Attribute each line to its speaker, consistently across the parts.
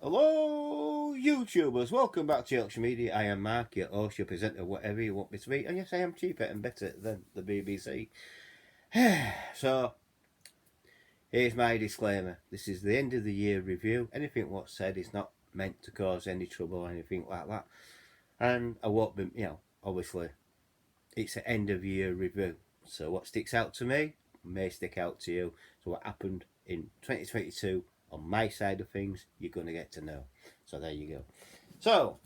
Speaker 1: Hello, YouTubers. Welcome back to Yorkshire Media. I am Mark, your host, your presenter, whatever you want me to be. And yes, I am cheaper and better than the BBC. So, here's my disclaimer. This is the end of the year review. Anything what's said is not meant to cause any trouble or anything like that. And I won't be, obviously, it's an end of year review. So what sticks out to me may stick out to you. So what happened in 2022 on my side of things, you're going to get to know. So there you go. So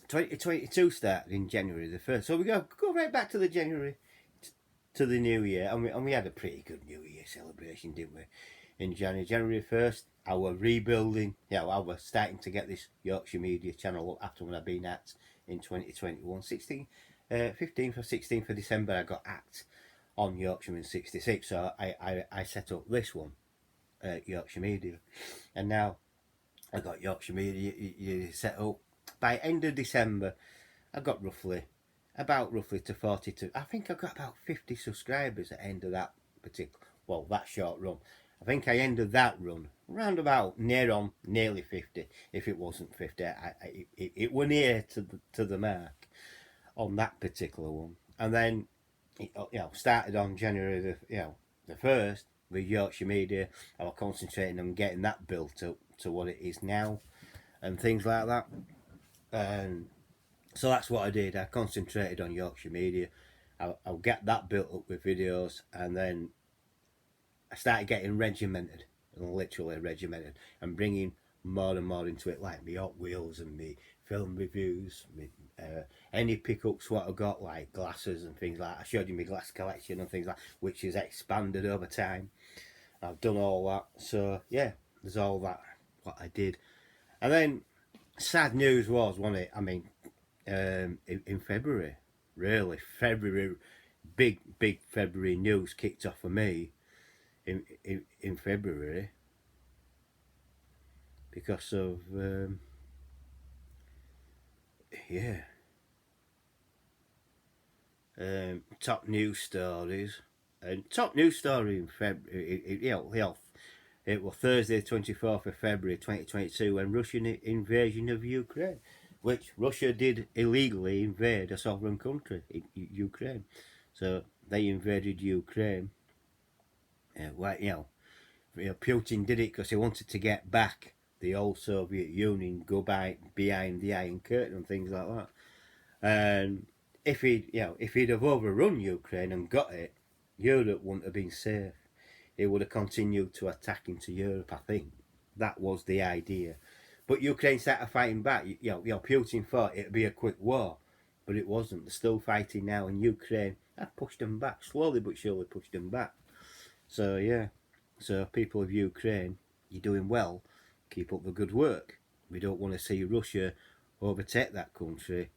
Speaker 1: 2022 started in January the 1st. So we go right back to the January to the new year, and we had a pretty good New Year celebration, didn't we? In January 1st, I was rebuilding. I was starting to get this Yorkshire Media channel up after when I'd been at in 2021, 15th or 16th of December. I got act on Yorkshireman 66, so I set up this one, Yorkshire Media, and now I got Yorkshire Media set up. By end of December, I got roughly to 42. I think I got about 50 subscribers at the end of that that short run. I think I ended that run around about nearly 50. If it wasn't 50, it were near to the mark on that particular one. And then started on January the 1st with Yorkshire Media. I was concentrating on getting that built up to what it is now and things like that. And so that's what I did. I concentrated on Yorkshire Media. I'll get that built up with videos, and then I started getting regimented, literally regimented, and bringing more and more into it, like me Hot Wheels and me film reviews, any pickups what I got, like glasses and things like that. I showed you my glass collection and things like that, which has expanded over time. I've done all that. So yeah, there's all that what I did. And then sad news was, wasn't it? I mean, in February, really, big February news kicked off for me in February because of top news stories. And top news story in February, it was Thursday, 24th of February 2022, when Russian invasion of Ukraine, which Russia did illegally invade a sovereign country, Ukraine. So they invaded Ukraine. Putin did it because he wanted to get back the old Soviet Union, go behind the Iron Curtain and things like that. And if he'd have overrun Ukraine and got it, Europe wouldn't have been safe. It would have continued to attack into Europe. I think that was the idea. But Ukraine started fighting back. Putin thought it'd be a quick war, but it wasn't. They're still fighting now, and Ukraine have pushed them back slowly but surely. Pushed them back. So yeah. So people of Ukraine, you're doing well. Keep up the good work. We don't want to see Russia overtake that country.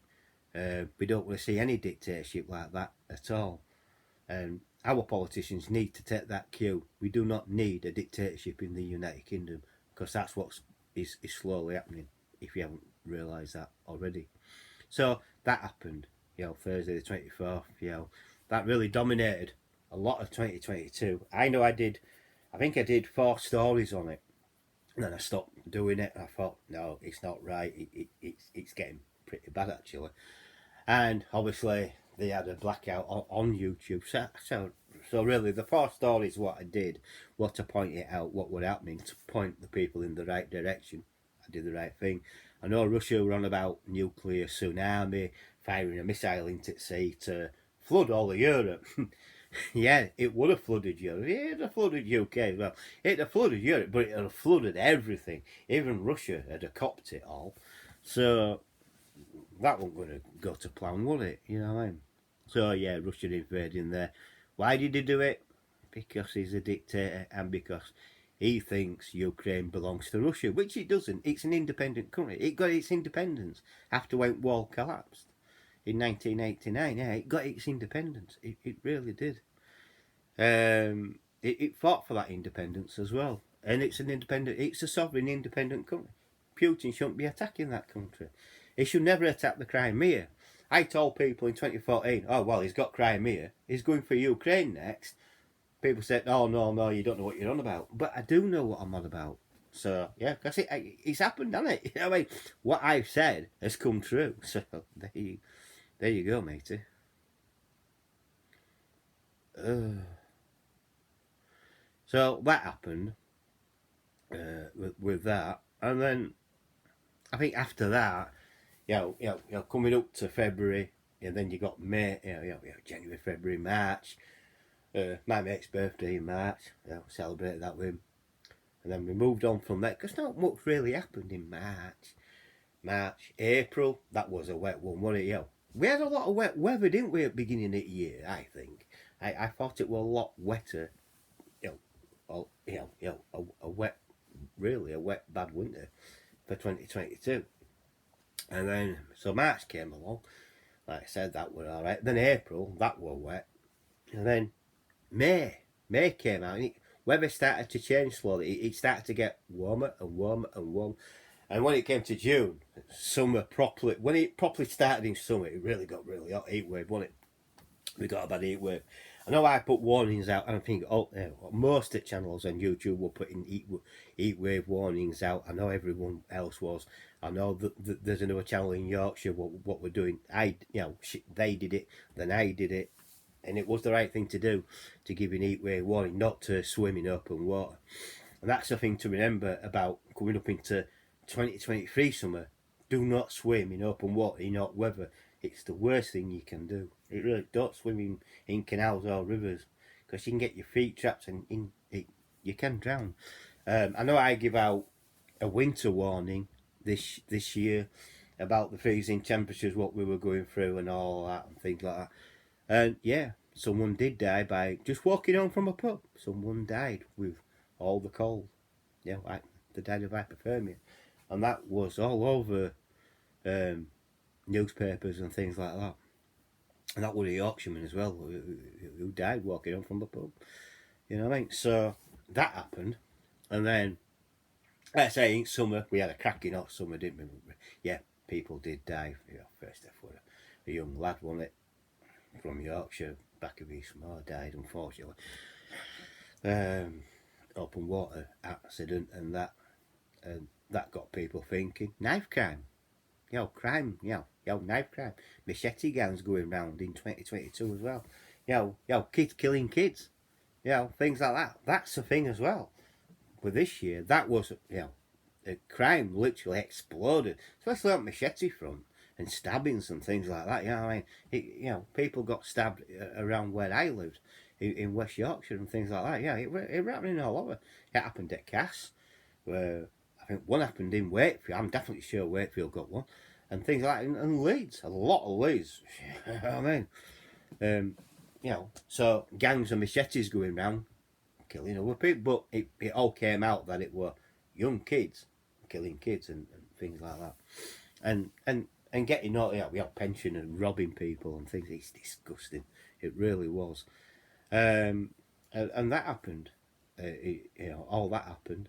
Speaker 1: We don't want to see any dictatorship like that at all. And our politicians need to take that cue. We do not need a dictatorship in the United Kingdom, because that's what is slowly happening, if you haven't realised that already. So that happened, Thursday the 24th, that really dominated a lot of 2022. I think I did 4 stories on it, and then I stopped doing it. I thought, no, it's not right. It's getting pretty bad, actually. And obviously they had a blackout on YouTube. So really, the 4 stories what I did was to point it out what were happening, to point the people in the right direction. I did the right thing. I know Russia were on about nuclear tsunami, firing a missile into the sea to flood all of Europe. Yeah, it would have flooded Europe. It would have flooded UK as well. It would have flooded Europe, but it would have flooded everything. Even Russia had copped it all. So that wasn't going to go to plan, would it? You know what I mean? So yeah, Russia invading there. Why did he do it? Because he's a dictator, and because he thinks Ukraine belongs to Russia, which it doesn't. It's an independent country. It got its independence after when wall collapsed in 1989. Yeah, it got its independence. It really did. It fought for that independence as well, and it's a sovereign independent country. Putin shouldn't be attacking that country. He should never attack the Crimea. I told people in 2014, oh, well, he's got Crimea. He's going for Ukraine next. People said, oh, no, you don't know what you're on about. But I do know what I'm on about. So yeah, because it's happened, hasn't it? You know what I mean? What I've said has come true. So there you go, matey. So that happened with that, and then I think after that, coming up to February, and then you got May, January, February, March. My mate's birthday in March. Celebrate that with him, and then we moved on from that because not much really happened in March, April. That was a wet one, wasn't it? We had a lot of wet weather, didn't we, at the beginning of the year? I think I thought it was a lot wetter. A wet, really a wet bad winter for 2022. And then so March came along, like I said, that were all right. Then April, that were wet, and then May came out. And weather started to change slowly. It started to get warmer and warmer and warmer. And when it came to June, when it properly started in summer, it really got really hot, heat wave, wasn't it? We got a bad heat wave. I know I put warnings out, and I think most of the channels on YouTube were putting heat wave warnings out. I know everyone else was. I know that there's another channel in Yorkshire what we're doing. They did it, then I did it, and it was the right thing to do, to give an heat wave warning, not to swim in open water. And that's the thing to remember about coming up into 2023 summer. Do not swim in open water in hot weather. It's the worst thing you can do. It really, don't swim in canals or rivers, because you can get your feet trapped and you can drown. I know I give out a winter warning this year about the freezing temperatures, what we were going through and all that and things like that. And yeah, someone did die by just walking home from a pub. Someone died with all the cold. They died of hypothermia. And that was all over newspapers and things like that. And that was a Yorkshireman as well, who died walking home from the pub. You know what I mean? So that happened. And then, like I say, in summer, we had a cracking hot summer, didn't we? Yeah, people did die. First off, a young lad, wasn't it? From Yorkshire, back of Eastmore, died, unfortunately. Open water accident, and that got people thinking. Knife crime. Knife crime. Machete gangs going round in 2022 as well. Kids killing kids. Things like that. That's a thing as well. With this year, that was, the crime literally exploded, especially on Machete front and stabbings and things like that. People got stabbed around where I lived in West Yorkshire and things like that. It happening all over. It happened at Cass, where I think one happened in Wakefield. I'm definitely sure Wakefield got one, and things like that. And Leeds, a lot of Leeds. So gangs of machetes going round killing other people, but it all came out that it were young kids killing kids and things like that, and getting all we have pension and robbing people and things. It's disgusting. It really was, and that happened. All that happened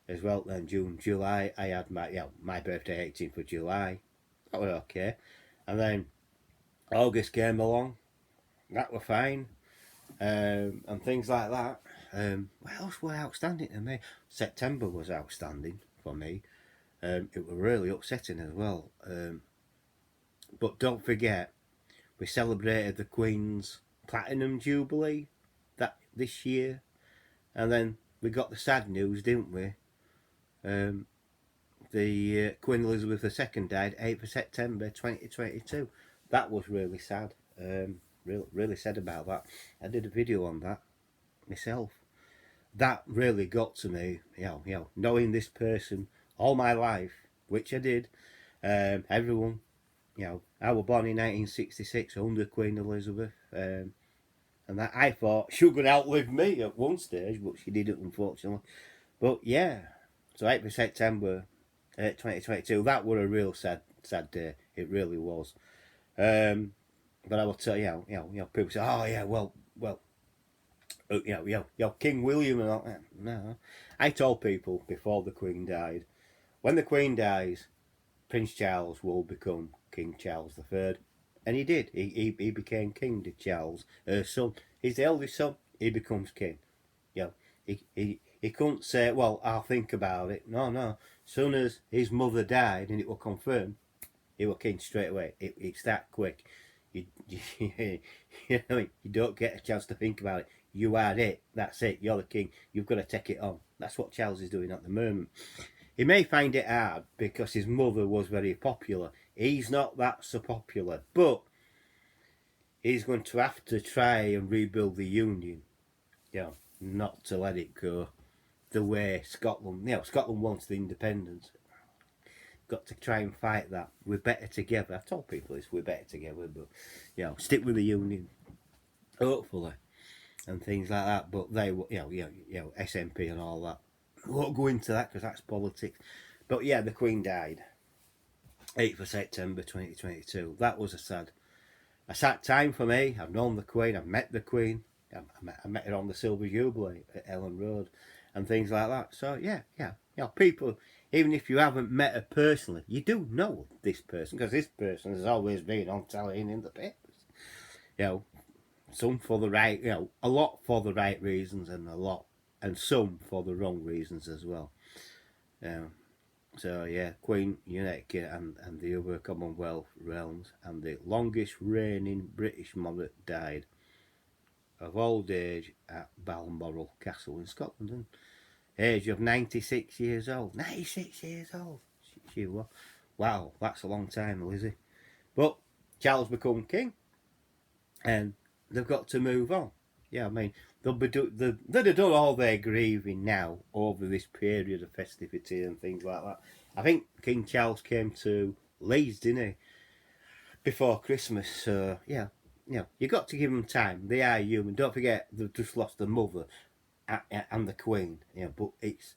Speaker 1: as well. Then June, July, I had my birthday, 18th of July. That was okay, and then August came along. That were fine, and things like that. What else were outstanding to me? September was outstanding for me. It was really upsetting as well. But don't forget, we celebrated the Queen's Platinum Jubilee this year, and then we got the sad news, didn't we? The Queen Elizabeth II died 8th of September 2022. That was really sad. Really sad about that. I did a video on that myself. That really got to me. Knowing this person all my life, which I did. Everyone, I was born in 1966 under Queen Elizabeth, and that I thought she was going to outlive me at one stage, but she didn't, unfortunately. But yeah, so 8th of September 2022, that was a real sad day. It really was. But I will tell you, people say, oh yeah, well, King William and all that. No, I told people before the Queen died, when the Queen dies, Prince Charles will become King Charles III, and he did. He became King to Charles, her son. He's the eldest son. He becomes king. He He couldn't say, well, I'll think about it. No, no. Soon as his mother died and it was confirmed, he was king straight away. It's that quick. You know, you don't get a chance to think about it. You are it. That's it. You're the king. You've got to take it on. That's what Charles is doing at the moment. He may find it hard because his mother was very popular. He's not that so popular, but he's going to have to try and rebuild the union. You know, not to let it go the way Scotland. You know, Scotland wants the independence. Got to try and fight that. We're better together. I've told people this. We're better together, but you know, stick with the union. Hopefully, and things like that. But they, SNP and all that. I won't go into that because that's politics. But yeah, the Queen died, 8th of September 2022. That was a sad time for me. I've known the Queen. I've met the Queen. I met her on the Silver Jubilee at Ellen Road, and things like that. So yeah. People, even if you haven't met her personally, you do know this person because this person has always been on telly and in the papers. You know, some for the right, a lot for the right reasons, and some for the wrong reasons as well. So yeah, Queen United and the other Commonwealth realms, and the longest reigning British monarch died of old age at Balmoral Castle in Scotland, and age of 96 years old. 96 years old. She was. Wow, that's a long time, Lizzie. But Charles become king, and they've got to move on. Yeah, I mean, they'd have done all their grieving now over this period of festivity and things like that. I think King Charles came to Leeds, didn't he, before Christmas. So yeah, you got to give them time. They are human. Don't forget they've just lost their mother and the Queen. But it's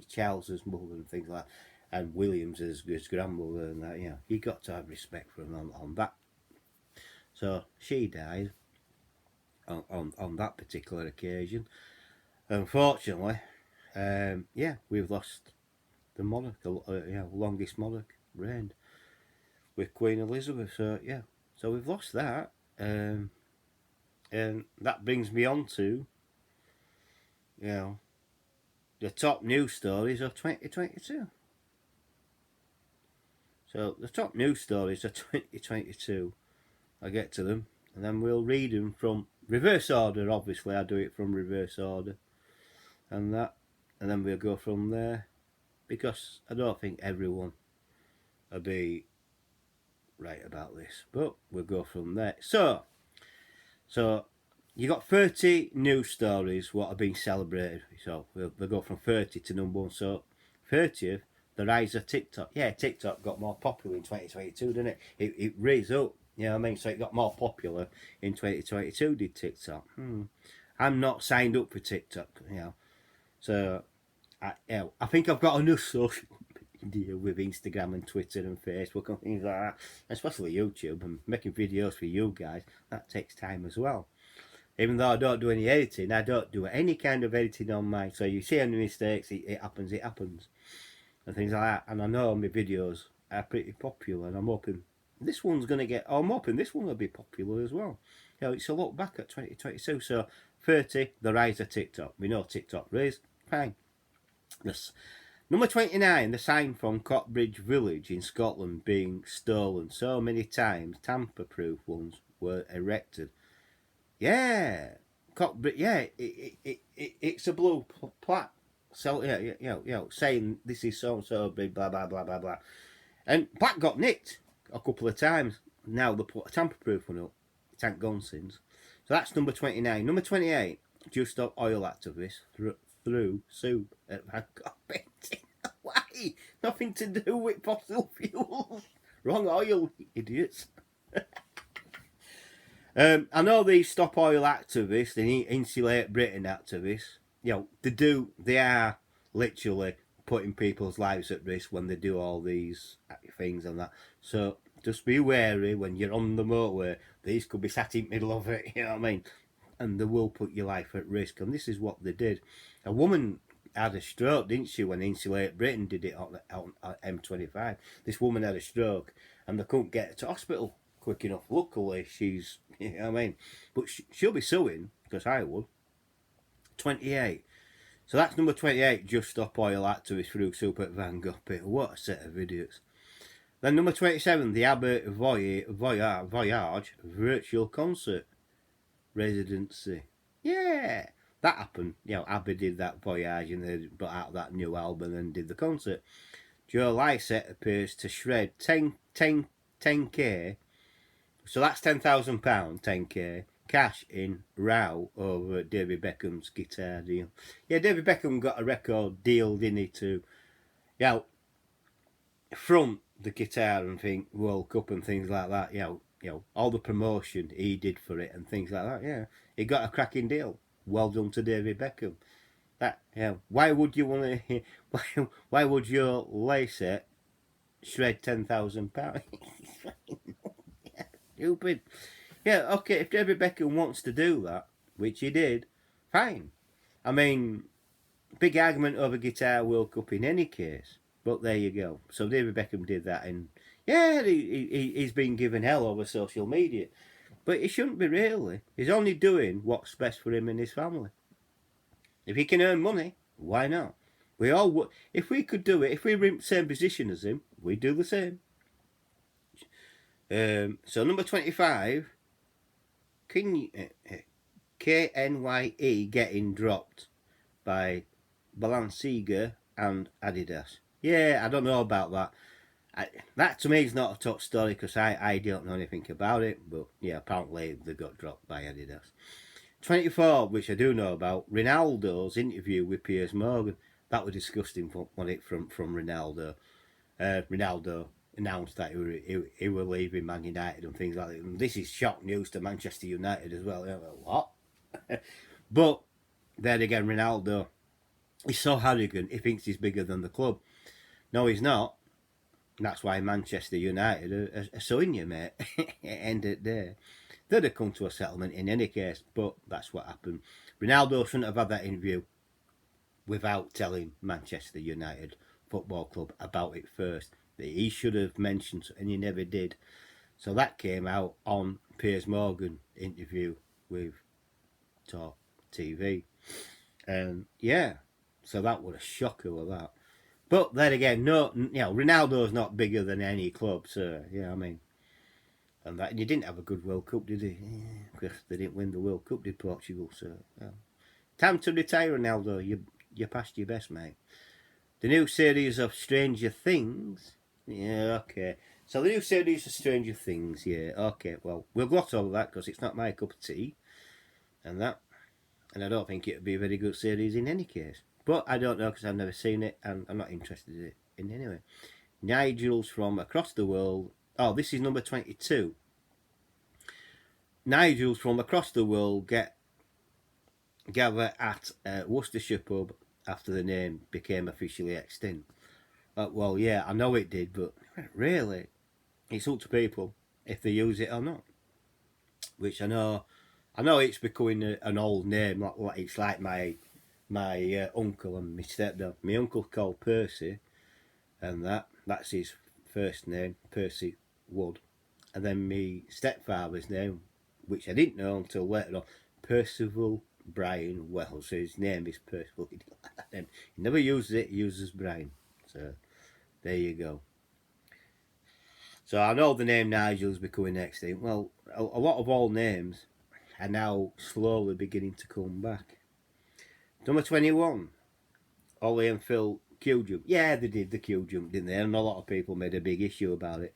Speaker 1: Charles's mother and things like that, and William's his grandmother and that. You got to have respect for them on that. So she died on that particular occasion. Unfortunately, we've lost the monarch, longest monarch reigned with Queen Elizabeth. So we've lost that, and that brings me on to the top news stories of 2022. So the top news stories of 2022, I'll get to them, and then we'll read them from reverse order. Obviously, I do it from reverse order, and then we'll go from there, because I don't think everyone will be right about this, but we'll go from there. So you got 30 news stories what have been celebrated. So we'll go from 30 to number 1. So 30th, the rise of TikTok. Yeah, TikTok got more popular in 2022, didn't it? It raised up. You know what I mean? So it got more popular in 2022, did TikTok. I'm not signed up for TikTok, So I think I've got enough social media with Instagram and Twitter and Facebook and things like that, especially YouTube, and making videos for you guys. That takes time as well. Even though I don't do any editing, I don't do any kind of editing on mine. So you see any mistakes, it happens, and things like that. And I know my videos are pretty popular, and I'm hoping this one's going to get. I'm hoping this one will be popular as well. It's a look back at 2022. So 30, the rise of TikTok. We know TikTok raised. Fine. Yes. Number 29, the sign from Cottbridge Village in Scotland being stolen so many times, tamper-proof ones were erected. Yeah, Cottbridge. Yeah, it's a blue plaque. So saying this is so and so big, blah blah blah blah blah, and plaque got nicked a couple of times. Now they put a tamper-proof one up. It ain't gone since. So that's number 29. Number 28, Just Stop Oil activists through soup at Bangkok painting. Why? Nothing to do with fossil fuels. Wrong oil, idiots. I know these Stop Oil activists, the Insulate Britain activists, they are literally putting people's lives at risk when they do all these things and that. So just be wary when you're on the motorway. These could be sat in the middle of it, you know what I mean? And they will put your life at risk. And this is what they did. A woman had a stroke, didn't she, when Insulate Britain did it on M25. This woman had a stroke and they couldn't get her to hospital quick enough. Luckily, she's, you know what I mean? But she'll be suing, because I would. 28. So that's number 28, Just Stop Oil Activist through Super Van Gogh Pit. What a set of idiots. Then number 27, the Abbey Voyage Virtual Concert Residency. Yeah, that happened. You know, Abbey did that Voyage and they brought out that new album and did the concert. Joe Lycett appears to shred 10k. So that's £10,000, 10k. Cash in row over David Beckham's guitar deal. Yeah, David Beckham got a record deal, didn't he, to front the guitar and think World Cup and things like that. You know, all the promotion he did for it and things like that. Yeah, he got a cracking deal. Well done to David Beckham. That, why would you want to? Why would your lacer shred £10,000? Stupid. Yeah, okay, if David Beckham wants to do that, which he did, fine. I mean, big argument over Guitar World Cup in any case, but there you go. So David Beckham did that, and yeah, he's been given hell over social media. But he shouldn't be, really. He's only doing what's best for him and his family. If he can earn money, why not? We all would. If we could do it, if we were in the same position as him, we'd do the same. So number 25, KNYE getting dropped by Balenciaga and Adidas. Yeah, I don't know about that. That to me is not a top story because I don't know anything about it. But yeah, apparently they got dropped by Adidas. 24, which I do know about, Ronaldo's interview with Piers Morgan. That was disgusting from Ronaldo. Ronaldo announced that he were leaving Man United and things like that. And this is shock news to Manchester United as well. What? But there again, Ronaldo, he's so arrogant, he thinks he's bigger than the club. No, he's not. That's why Manchester United are suing you, mate. End of the day. They'd have come to a settlement in any case, but that's what happened. Ronaldo shouldn't have had that interview without telling Manchester United Football Club about it first. He should have mentioned, and he never did. So that came out on Piers Morgan interview with Talk TV. And yeah, so that was a shocker with that. But then again, no, Ronaldo's not bigger than any club, so yeah, I mean, and that he didn't have a good World Cup, did he? Yeah, because they didn't win the World Cup, did Portugal? So yeah. Time to retire, Ronaldo. You passed your best, mate. The new series of Stranger Things. Yeah, okay. So the new series of Stranger Things. Yeah, okay. Well, we'll gloss over that because it's not my cup of tea, and I don't think it'd be a very good series in any case. But I don't know because I've never seen it and I'm not interested in it anyway. Nigels from across the world. Oh, this is number 22. Nigels from across the world gather at Worcestershire pub after the name became officially extinct. Well, yeah, I know it did, but really, it's up to people if they use it or not. Which I know it's becoming an old name. Like it's like my uncle and my stepdad. My uncle's called Percy, and that's his first name, Percy Wood. And then my stepfather's name, which I didn't know until later on, Percival Brian Wells. So his name is Percival. He never uses it, he uses Brian. So there you go. So I know the name Nigel's becoming extinct. Well, a lot of old names are now slowly beginning to come back. Number 21, Ollie and Phil Q jump. Yeah, they did the Q jump, didn't they? And a lot of people made a big issue about it.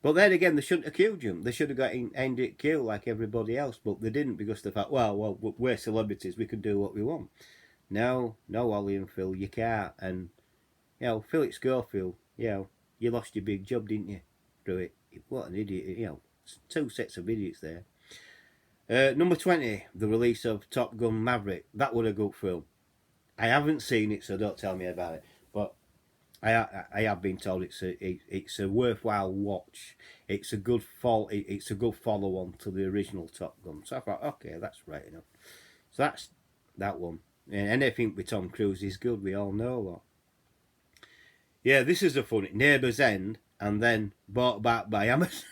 Speaker 1: But then again, they shouldn't have Q jumped. They should have got ended at Q like everybody else. But they didn't because they thought, well, we're celebrities. We can do what we want. No, Ollie and Phil, you can't. And, Philip Schofield, you lost your big job, didn't you? Through it. What an idiot. Two sets of idiots there. Number 20, the release of Top Gun Maverick. That was a good film. I haven't seen it, so don't tell me about it. But I have been told it's a worthwhile watch. It's a good follow-on to the original Top Gun. So I thought, okay, that's right enough. So that's that one. And anything with Tom Cruise is good. We all know that. Yeah, this is a funny Neighbours End, and then bought back by Amazon.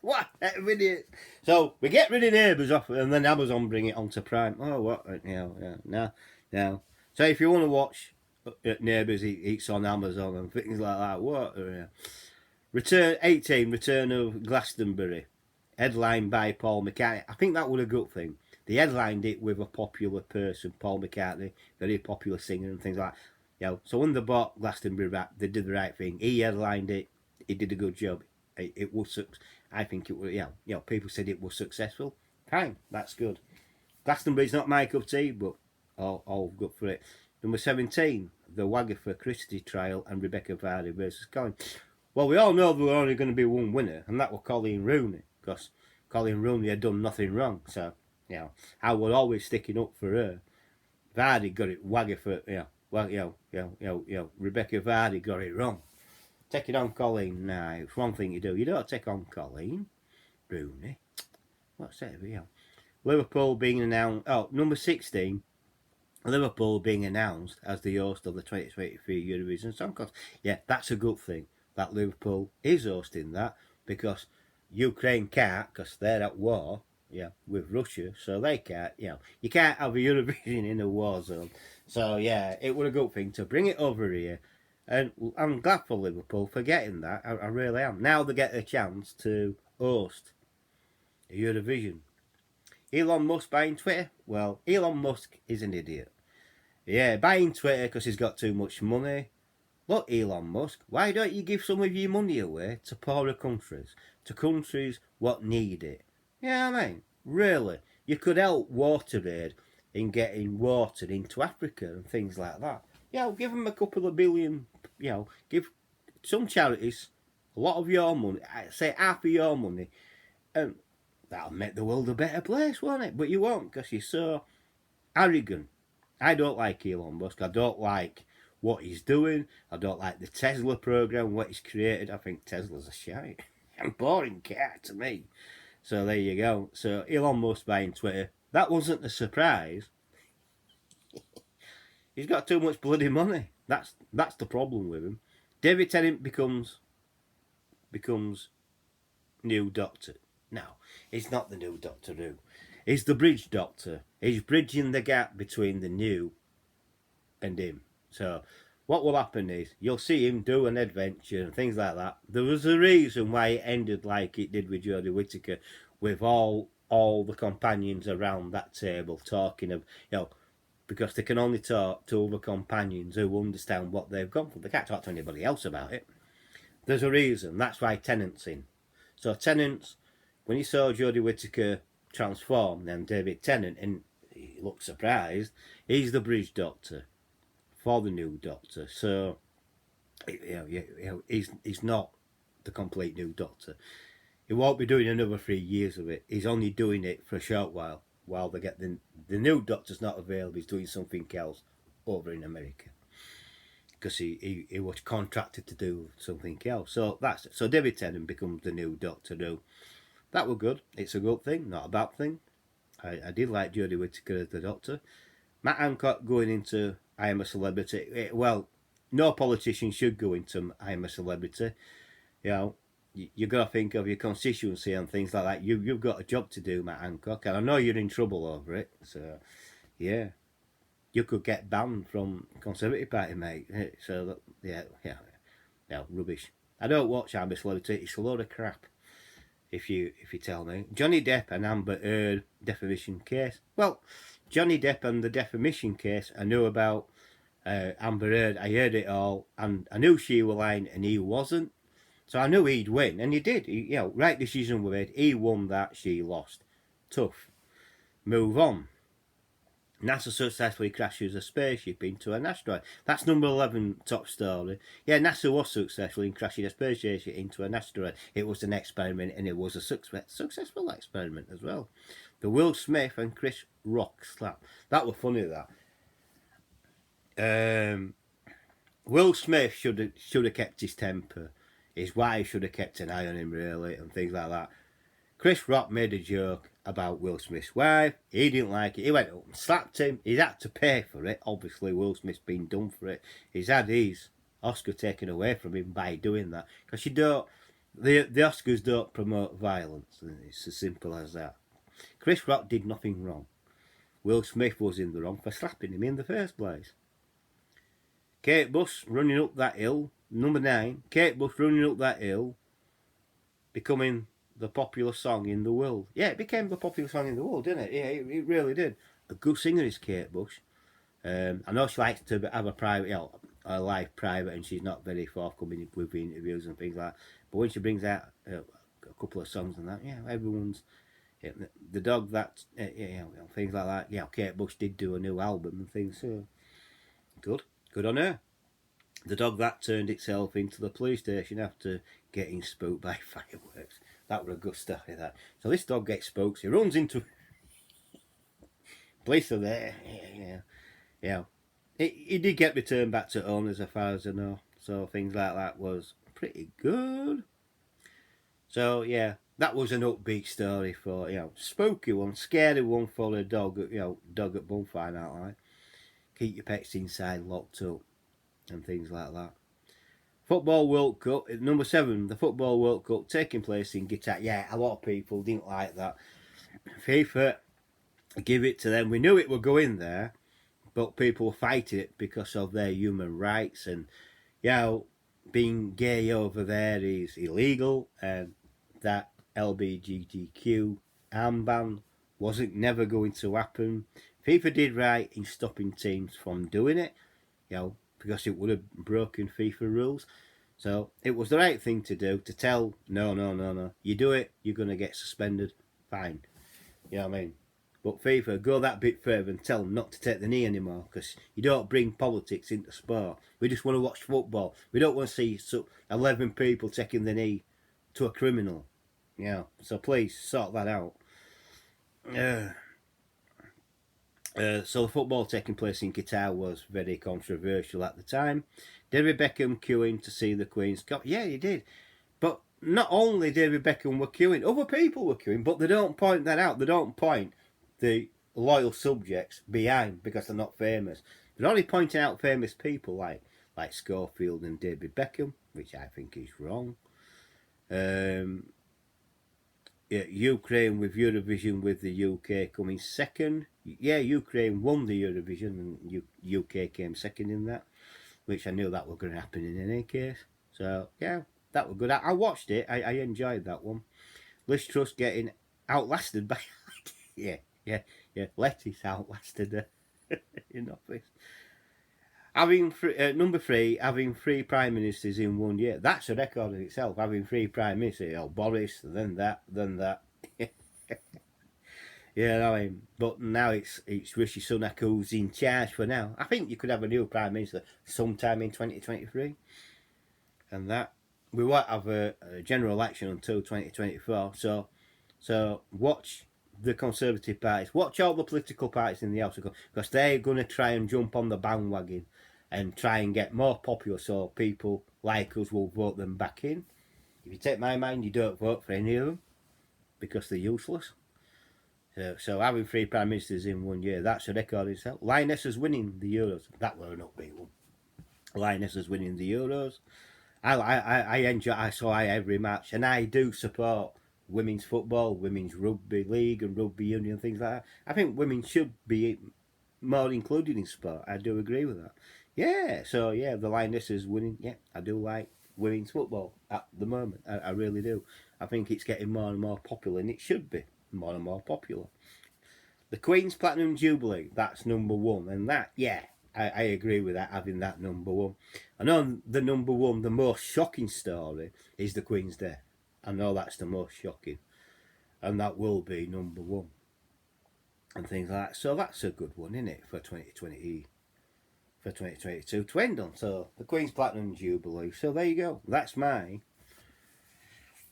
Speaker 1: What an idiot! So we get rid of Neighbours off, and then Amazon bring it onto Prime. Oh, what? Yeah. No. So if you want to watch Neighbours, it's on Amazon and things like that. What? Return 18, Return of Glastonbury, headlined by Paul McCartney. I think that was a good thing. They headlined it with a popular person, Paul McCartney, very popular singer and things like that. So when they bought Glastonbury back, they did the right thing. He headlined it. He did a good job. It was, I think it was, people said it was successful. Fine, that's good. Glastonbury's not my cup of tea, but all good for it. Number 17, the Waggatha Christie trial and Rebecca Vardy versus Colin. Well, we all know there were only going to be one winner, and that was Colleen Rooney, because Colleen Rooney had done nothing wrong. So, I was always sticking up for her. Vardy got it, Waggatha, Rebecca Vardy got it wrong. Taking on Colleen, nah, it's one thing you do. You don't take on Colleen Rooney. What's that? Liverpool being announced. Oh, number 16. Liverpool being announced as the host of the 2023 Eurovision Song Contest. Yeah, that's a good thing that Liverpool is hosting that, because Ukraine can't, because they're at war, with Russia, so they can't, you can't have a Eurovision in a war zone. So yeah, it was a good thing to bring it over here, and I'm glad for Liverpool for getting that. I really am. Now they get a chance to host a Eurovision. Elon Musk buying Twitter? Well, Elon Musk is an idiot. Yeah, buying Twitter because he's got too much money. Look, Elon Musk, why don't you give some of your money away to poorer countries? To countries what need it? Yeah, I mean, really. You could help WaterAid in getting water into Africa and things like that. Give them a couple of billion, give some charities a lot of your money, say half of your money, and that'll make the world a better place, won't it? But you won't, because you're so arrogant. I don't like Elon Musk. I don't like what he's doing. I don't like the Tesla program, what he's created. I think Tesla's a shite and boring car to me. So there you go. So Elon Musk buying Twitter. That wasn't a surprise. He's got too much bloody money. That's the problem with him. David Tennant becomes new Doctor. No, he's not the new Doctor Who. He's the bridge Doctor. He's bridging the gap between the new and him. So what will happen is you'll see him do an adventure and things like that. There was a reason why it ended like it did with Jodie Whittaker, with all the companions around that table talking of, because they can only talk to other companions who understand what they've gone through. They can't talk to anybody else about it. There's a reason. That's why Tennant's in. So Tennant's, when he saw Jodie Whittaker transform, then David Tennant, and he looked surprised, he's the bridge Doctor for the new Doctor. So he's not the complete new Doctor. He won't be doing another 3 years of it. He's only doing it for a short while they get the new Doctor's not available. He's doing something else over in America, because he was contracted to do something else. So David Tennant becomes the new Doctor Who. That was good. It's a good thing, not a bad thing. I did like Jodie Whittaker as the Doctor. Matt Hancock going into I Am a Celebrity. Well, no politician should go into I Am a Celebrity. You've got to think of your constituency and things like that. You've got a job to do, Matt Hancock, and I know you're in trouble over it. So, yeah, you could get banned from Conservative Party, mate. So, rubbish. I don't watch I'm a Celebrity. It's a load of crap. If you tell me. Johnny Depp and Amber Heard defamation case. Well, Johnny Depp and the defamation case, I knew about. Amber Heard, I heard it all, and I knew she was lying and he wasn't. So I knew he'd win, and he did. Right decision was made. He won that, she lost. Tough. Move on. NASA successfully crashes a spaceship into an asteroid. That's number 11 top story. Yeah, NASA was successful in crashing a spaceship into an asteroid. It was an experiment, and it was a successful experiment as well. The Will Smith and Chris Rock slap. That was funny, that. Will Smith should have kept his temper. His wife should have kept an eye on him, really, and things like that. Chris Rock made a joke about Will Smith's wife. He didn't like it. He went up and slapped him. He's had to pay for it. Obviously, Will Smith's been done for it. He's had his Oscar taken away from him by doing that. Because the Oscars don't promote violence. It's as simple as that. Chris Rock did nothing wrong. Will Smith was in the wrong for slapping him in the first place. Kate Bush running up that hill. Number 9, Kate Bush running up that hill, becoming the popular song in the world. Yeah, it became the popular song in the world, didn't it? Yeah, it really did. A good singer is Kate Bush. I know she likes to have a private, a life private, and she's not very forthcoming with interviews and things like that. But when she brings out a couple of songs and that, yeah, everyone's the dog that things like that. Yeah, Kate Bush did do a new album and things. So good on her. The dog that turned itself into the police station after getting spooked by fireworks. That was a good story, that. So this dog gets spooked. He runs into police are there. Yeah. He did get returned back to owners as far as I know. So things like that was pretty good. So yeah, that was an upbeat story for spooky one, scary one for a dog. Dog at bonfire night, like keep your pets inside, locked up, and things like that. Football World Cup, number 7, the Football World Cup taking place in Qatar. Yeah, a lot of people didn't like that. FIFA, give it to them. We knew it would go in there, but people fight it because of their human rights. And, being gay over there is illegal. And that LGBTQ armband wasn't never going to happen. FIFA did right in stopping teams from doing it, because it would have broken FIFA rules. So it was the right thing to do, to tell, no. You do it, you're going to get suspended. Fine. You know what I mean? But FIFA, go that bit further and tell them not to take the knee anymore, because you don't bring politics into sport. We just want to watch football. We don't want to see 11 people taking the knee to a criminal. So please sort that out. So the football taking place in Qatar was very controversial at the time. David Beckham queuing to see the Queen's Cup. Yeah, he did. But not only David Beckham were queuing, other people were queuing, but they don't point that out. They don't point the loyal subjects behind because they're not famous. They're only pointing out famous people like Schofield and David Beckham, which I think is wrong. Ukraine with Eurovision with the UK coming second. Yeah, Ukraine won the Eurovision and UK came second in that, which I knew that was going to happen in any case. So, yeah, that was good. I watched it. I enjoyed that one. Liz Truss getting outlasted by... yeah. Letty's outlasted her in office. Having number 3, having 3 prime ministers in 1 year. That's a record in itself. Having 3 prime ministers. Boris, then that. Yeah, I mean, but now it's Rishi Sunak who's in charge for now. I think you could have a new prime minister sometime in 2023, and that we won't have a general election until 2024. So watch the Conservative parties, watch all the political parties in the House, because they're going to try and jump on the bandwagon and try and get more popular, so people like us will vote them back in. If you take my mind, you don't vote for any of them because they're useless. So having 3 prime ministers in 1 year, that's a record itself. Lioness is winning the Euros. That were an upbeat one. Lioness is winning the Euros. I enjoy. I saw every match, and I do support women's football, women's rugby league, and rugby union, things like that. I think women should be more included in sport. I do agree with that. Yeah. So yeah, the Lioness is winning. Yeah, I do like women's football at the moment. I really do. I think it's getting more and more popular, and it should be more and more popular. The Queen's Platinum Jubilee, that's number 1, and that, yeah, I agree with that, having that number 1. I know the number 1, the most shocking story is the Queen's death. I know that's the most shocking, and that will be number 1, and things like that. So that's a good one, isn't it, for 2020, for 2022 to end on. So the Queen's Platinum Jubilee. So there you go. That's my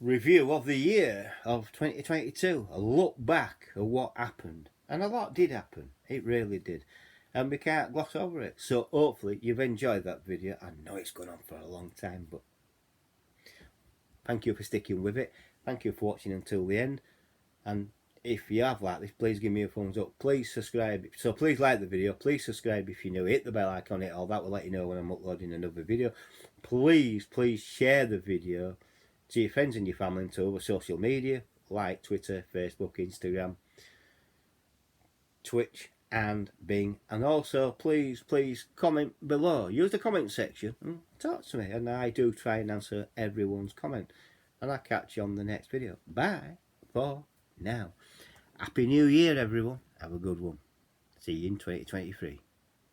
Speaker 1: review of the year of 2022. A look back at what happened. And a lot did happen. It really did. And we can't gloss over it. So hopefully you've enjoyed that video. I know it's gone on for a long time, but thank you for sticking with it. Thank you for watching until the end. And if you have liked this, please give me a thumbs up. Please subscribe. So please like the video. Please subscribe if you're new. Hit the bell icon. It all that will let you know when I'm uploading another video. Please share the video to your friends and your family and to other social media like Twitter, Facebook, Instagram, Twitch, and Bing. And also, please comment below. Use the comment section and talk to me. And I do try and answer everyone's comment. And I'll catch you on the next video. Bye for now. Happy New Year, everyone. Have a good one. See you in 2023.